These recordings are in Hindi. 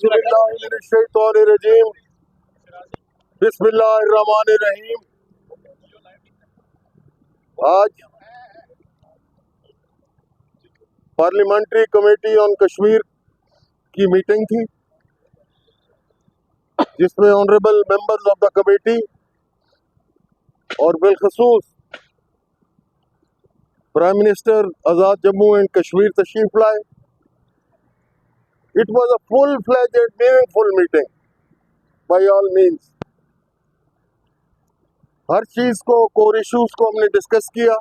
औज़ुबिल्लाहिमिनश्शैतानिर्रजीम बिस्मिल्लाहिर्रहमानिर्रहीम। आज पार्लियामेंट्री कमेटी ऑन कश्मीर की मीटिंग थी, जिसमें honourable members of the committee और बिलखसूस prime minister Azad Jammu and Kashmir तशरीफ लाए। It was a full fledged meaningful meeting by all means. हर चीज को, कोर इश्यूज को हमने डिस्कस किया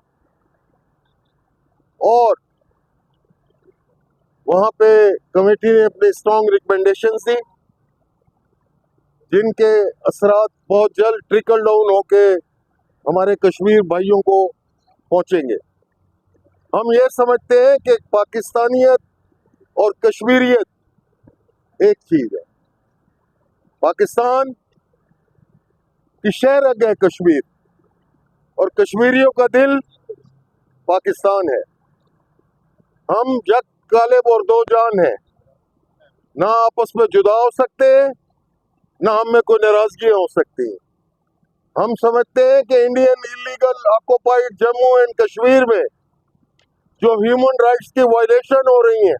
और वहाँ पे कमेटी ने अपने स्ट्रॉन्ग रिकमेंडेशंस दी, जिनके असरात बहुत जल्द ट्रिकल डाउन होके हमारे कश्मीर भाइयों को पहुँचेंगे। हम ये समझते हैं कि पाकिस्तानियत और कश्मीरियत एक चीज है। पाकिस्तान की शहर रग है कश्मीर और कश्मीरियों का दिल पाकिस्तान है। हम जग कालेब और दो जान हैं, ना आपस में जुदा हो सकते हैं, ना हम में कोई नाराजगी हो सकती है। हम समझते हैं कि Indian illegal occupied Jammu and Kashmir में जो ह्यूमन राइट्स की वायलेशन हो रही हैं,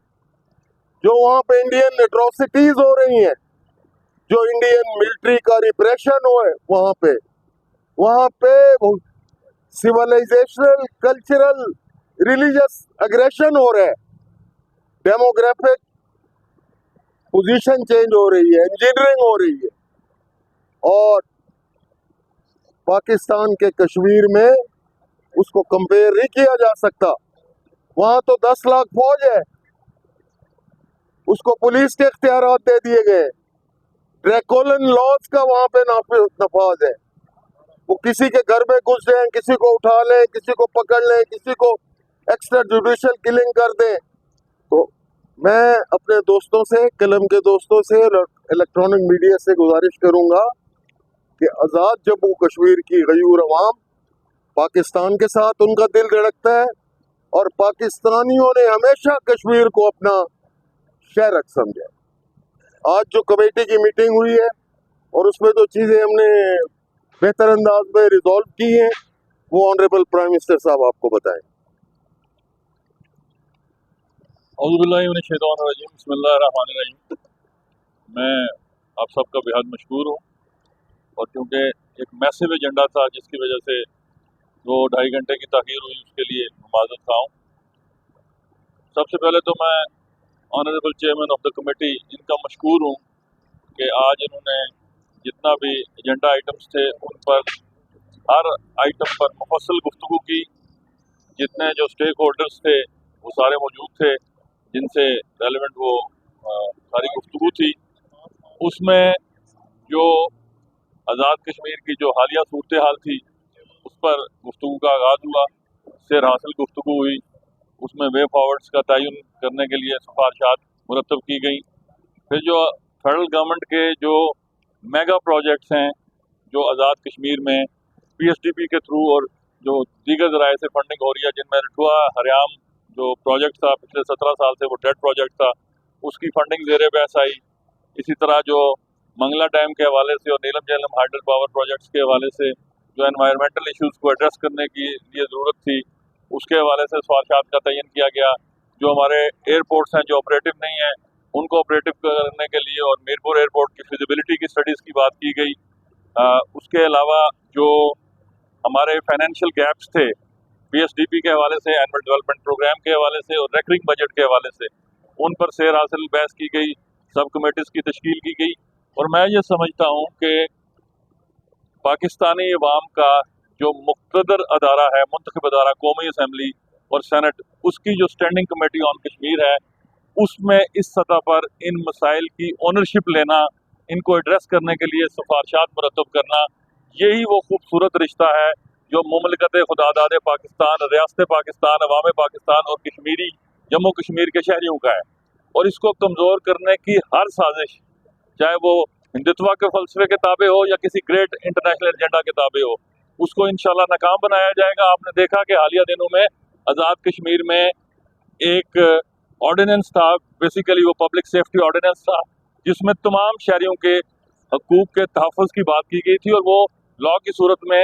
जो वहाँ पे इंडियन एट्रोसिटीज हो रही हैं, जो इंडियन मिलिट्री का रिप्रेशन हो है वहाँ पे सिविलाइजेशनल, कल्चरल, रिलीजियस एग्रेशन हो रहा है। डेमोग्राफिक पोजीशन चेंज हो रही है, इंजीनियरिंग हो रही है और पाकिस्तान के कश्मीर में उसको कंपेयर नहीं किया जा सकता। वहां तो 10 लाख फौज है, उसको पुलिस के इख्तियारात दे दिए गए, ड्रैकोलिन लॉज का वहां पे नफाज है। वो किसी के घर में घुस जाए, किसी को उठा लें, किसी को पकड़ लें, किसी को एक्स्ट्रा जुडिशियल किलिंग कर दें। तो मैं अपने दोस्तों से, कलम के दोस्तों से, इलेक्ट्रॉनिक मीडिया से गुजारिश करूंगा कि आज़ाद जम्मू कश्मीर की गयूर अवाम पाकिस्तान के साथ उनका दिल धड़कता है और पाकिस्तानियों ने हमेशा कश्मीर को अपना शहर समझा। आज जो कमेटी की मीटिंग हुई है और उसमें जो चीज़ें हमने बेहतर अंदाज में रिजॉल्व की हैं, वो ऑनरेबल प्राइम मिनिस्टर साहब आपको बताएं। औज़ुबिल्लाहिमिनश्शैतानिर्रजीम बिस्मिल्लाहिर्रहमानिर्रहीम। मैं आप सबका बेहद मशकूर हूँ और क्योंकि एक मैसिव एजेंडा था जिसकी वजह से 2-2.5 घंटे की ताख़ीर हुई, उसके लिए माज़रत खा हूँ। सबसे पहले तो मैं honourable chairman of the committee इनका मशकूर हूँ कि आज इन्होंने जितना भी एजेंडा आइटम्स थे उन पर, हर आइटम पर मुफस्सल गुफ्तगू की। जितने जो स्टेक होल्डर्स थे वो सारे मौजूद थे, जिनसे रेलेवेंट वो सारी गुफ्तगू थी। उसमें जो आज़ाद कश्मीर की जो हालिया सूरत हाल थी उस पर गुफ्तगू का आगाज़ हुआ, सेर हासिल गुफ्तगू हुई। उसमें वे फॉरवर्ड्स का तयन करने के लिए सिफारिशात मुरतब की गई। फिर जो फेडरल गवर्नमेंट के जो मेगा प्रोजेक्ट्स हैं जो आज़ाद कश्मीर में PSDP के थ्रू और जो दीगर ज़राए से फंडिंग हो रही है, जिनमें रठुआ हरियाम जो प्रोजेक्ट था पिछले 17 साल से वो डेड प्रोजेक्ट था, उसकी फंडिंग ज़ेरे बहस आई। इसी तरह जो मंगला डैम के हवाले से और नीलम झेलम हाइडल पावर प्रोजेक्ट्स के हवाले से जो एनवायरमेंटल इश्यूज़ को एड्रेस करने की लिए ज़रूरत थी, उसके हवाले से सिफारिशात का तयन किया गया। जो हमारे एयरपोर्ट्स हैं जो ऑपरेटिव नहीं हैं, उनको ऑपरेटिव करने के लिए और मीरपुर एयरपोर्ट की फिजिबिलिटी की स्टडीज़ की बात की गई। उसके अलावा जो हमारे फाइनेंशियल गैप्स थे PSDP के हवाले से, एनुअल डेवलपमेंट प्रोग्राम के हवाले से और रेकरिंग बजट के हवाले से, उन पर सेर हासिल बहस की गई, सब कमेटीज़ की तश्कील की गई। और मैं ये समझता हूँ कि पाकिस्तानी अवाम का जो मुक़्तदर अदारा है, मुंतखब अदारा कौमी असम्बली और सेनेट, उसकी जो स्टैंडिंग कमेटी ऑन कश्मीर है, उसमें इस सतह पर इन मसाइल की ओनरशिप लेना, इनको एड्रेस करने के लिए सिफारिशात मुरतब करना, यही वो खूबसूरत रिश्ता है जो मुमलिकत खुदादाद पाकिस्तान, रियासत पाकिस्तान, अवाम पाकिस्तान और कश्मीरी जम्मू कश्मीर के शहरियों का है। और इसको कमज़ोर करने की हर साजिश, चाहे वो हिंदुत्व के फलसफे के ताबे हो या किसी ग्रेट इंटरनेशनल एजेंडा के ताबे हो, उसको इंशाल्लाह नाकाम बनाया जाएगा। आपने देखा कि हालिया दिनों में आज़ाद कश्मीर में एक ऑर्डिनेंस था, बेसिकली वो पब्लिक सेफ्टी ऑर्डिनेंस था, जिसमें तमाम शहरियों के हकूक़ के तहफ़्फ़ुज़ की बात की गई थी और वो लॉ की सूरत में